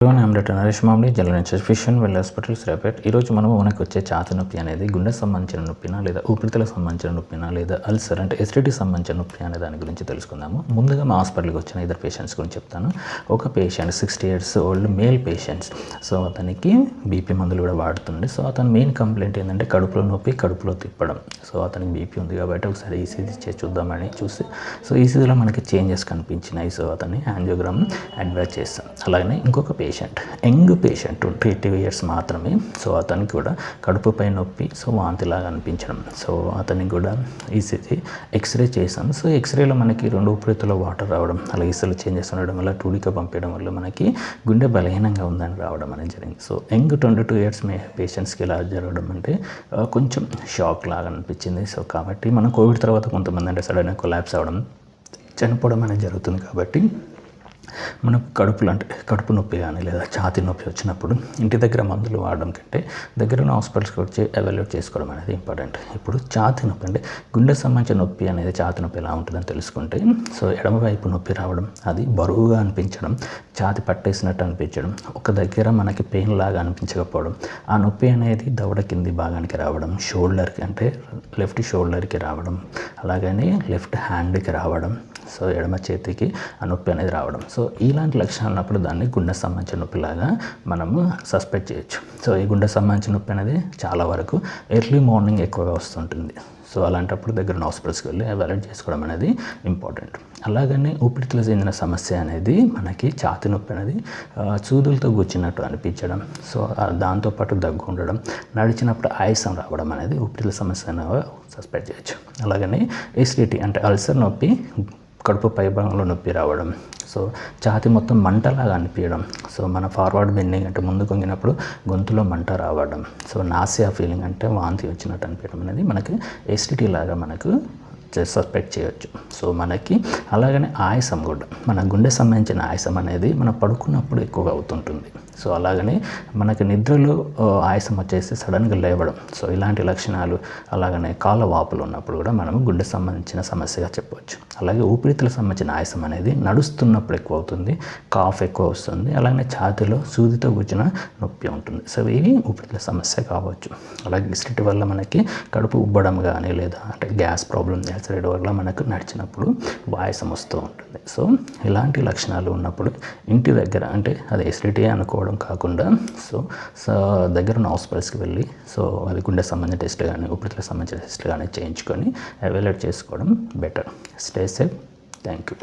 I'm Dr. Naresh Mamli, General Anesthesia Physician, Well Hospitals, Rapid. ఈరోజు మనకు వచ్చే ఛాతీ నొప్పి అనేది గుండె సంబంధించిన నొప్పినా లేదా ఊపిరితిత్తులకు సంబంధించిన నొప్పినా లేదా అల్సర్ అంటే ఎసిడిటీ సంబంధించిన నొప్పి అనే దాని గురించి తెలుసుకుందాము. ముందుగా మా హాస్పిటల్కి వచ్చిన ఇద్దరు పేషెంట్స్ గురించి చెప్తాను. ఒక patient 60 years old male patients. So అతనికి బీపీ మందులు కూడా వాడుతుంది. సో అతని మెయిన్ కంప్లైంట్ ఏంటంటే కడుపులో నొప్పి, కడుపులో తిప్పడం. సో అతనికి బీపీ ఉంది కాబట్టి ఒకసారి ఈసీజీ చేసి చూద్దామని చూసి సో ఈసీజీలో మనకి చేంజెస్ కనిపించినాయి. సో అతన్ని యాంజియోగ్రామ్ అడ్వైజ్ చేస్తాం. అలాగనే ఇంకొక పేషెంట్ యంగ్ పేషెంట్ 30 years మాత్రమే. సో అతనికి కూడా కడుపుపై నొప్పి, సో వాంతిలాగా అనిపించడం. సో అతనికి కూడా ఈసీజీ ఎక్స్రే చేసాం. సో ఎక్స్రేలో మనకి 2 ఊపిరితిత్తుల్లో వాటర్ రావడం, అలా ఈసీలో చేంజెస్ ఉండడం వల్ల 2Dకి పంపించడం వల్ల మనకి గుండె బలహీనంగా ఉందని రావడం అనేది జరిగింది. సో యంగ్ 22 years పేషెంట్స్కి ఇలా జరగడం అంటే కొంచెం షాక్ లాగా అనిపించింది. సో కాబట్టి మనం కోవిడ్ తర్వాత కొంతమంది అంటే సడన్గా కొలాప్స్ అవ్వడం, చనిపోవడం అనేది జరుగుతుంది. కాబట్టి మనకు కడుపు నొప్పి కానీ లేదా ఛాతీ నొప్పి వచ్చినప్పుడు ఇంటి దగ్గర మందులు వాడడం కంటే దగ్గర ఉన్న హాస్పిటల్స్కి వచ్చి ఎవాల్యుయేట్ చేసుకోవడం అనేది ఇంపార్టెంట్. ఇప్పుడు ఛాతీ నొప్పి అంటే గుండె సంబంధించిన నొప్పి అనేది ఛాతీ నొప్పి ఎలా ఉంటుందని తెలుసుకుంటే, సో ఎడమవైపు నొప్పి రావడం, అది బరువుగా అనిపించడం, ఛాతీ పట్టేసినట్టు అనిపించడం, ఒక దగ్గర మనకి పెయిన్ లాగా అనిపించకపోవడం, ఆ నొప్పి అనేది దవడ కింది భాగానికి రావడం, షోల్డర్కి అంటే లెఫ్ట్ షోల్డర్కి రావడం, అలాగని లెఫ్ట్ హ్యాండ్కి రావడం, సో ఎడమ చేతికి ఆ నొప్పి అనేది రావడం. సో ఇలాంటి లక్షణాలు ఉన్నప్పుడు దాన్ని గుండె సంబంధించిన నొప్పిలాగా మనము సస్పెక్ట్ చేయొచ్చు. సో ఈ గుండె సంబంధించిన నొప్పి అనేది చాలా వరకు ఎర్లీ మార్నింగ్ ఎక్కువగా వస్తుంటుంది. సో అలాంటప్పుడు దగ్గర హాస్పిటల్స్కి వెళ్ళి ఎవాల్యుయేట్ చేసుకోవడం అనేది ఇంపార్టెంట్. అలాగనే ఊపిరితిత్తులకు చెందిన సమస్య అనేది మనకి ఛాతీ నొప్పి అనేది సూదులతో గుచ్చినట్టు అనిపించడం, సో దాంతోపాటు దగ్గు ఉండడం, నడిచినప్పుడు ఆయాసం రావడం అనేది ఊపిరితిత్తుల సమస్యను సస్పెక్ట్ చేయొచ్చు. అలాగనే ఎసిడిటీ అంటే అల్సర్ నొప్పి, కడుపు పైభాగంలో నొప్పి రావడం, సో ఛాతీ మొత్తం మంటలాగా అనిపించడం, సో మన ఫార్వర్డ్ బెండింగ్ అంటే ముందు కొంగినప్పుడు గొంతులో మంట రావడం, సో నాసియా ఫీలింగ్ అంటే వాంతి వచ్చినట్టు అనిపించడం అనేది మనకి ఎసిడిటీ లాగా మనకు సస్పెక్ట్ చేయొచ్చు. సో మనకి అలాగనే ఆయాసం కూడా, మన గుండె సంబంధించిన ఆయాసం అనేది మనం పడుకున్నప్పుడు ఎక్కువగా అవుతుంటుంది. సో అలాగనే మనకి నిద్రలో ఆయాసం వచ్చేసి సడన్గా లేవడం, సో ఇలాంటి లక్షణాలు, అలాగనే కాళ్ళ వాపులు ఉన్నప్పుడు కూడా మనం గుండె సంబంధించిన సమస్యగా చెప్పవచ్చు. అలాగే ఊపిరితిత్తులకు సంబంధించిన ఆయాసం అనేది నడుస్తున్నప్పుడు ఎక్కువ అవుతుంది, కాఫ్ ఎక్కువ వస్తుంది, అలాగే ఛాతీలో సూదితో కూర్చున్న నొప్పి ఉంటుంది. సో ఇవి ఊపిరితిత్తుల సమస్య కావచ్చు. అలాగే ఎసిడిటీ వల్ల మనకి కడుపు ఉబ్బడం కానీ లేదా అంటే గ్యాస్ ప్రాబ్లం, ఎసిడిటీ వల్ల మనకు నడిచినప్పుడు ఆయాసం వస్తూ ఉంటుంది. సో ఇలాంటి లక్షణాలు ఉన్నప్పుడు ఇంటి దగ్గర అంటే అది ఎసిడిటీ అనుకోవడం కాకుండా సో దగ్గర ఉన్న హాస్పిటల్స్కి వెళ్ళి సో అది గుండె సంబంధించిన టెస్ట్ కానీ ఊపిరితిత్తులకు సంబంధించిన టెస్ట్ కానీ చేయించుకొని ఎవాల్యుయేట్ చేసుకోవడం better. Stay safe. Thank you.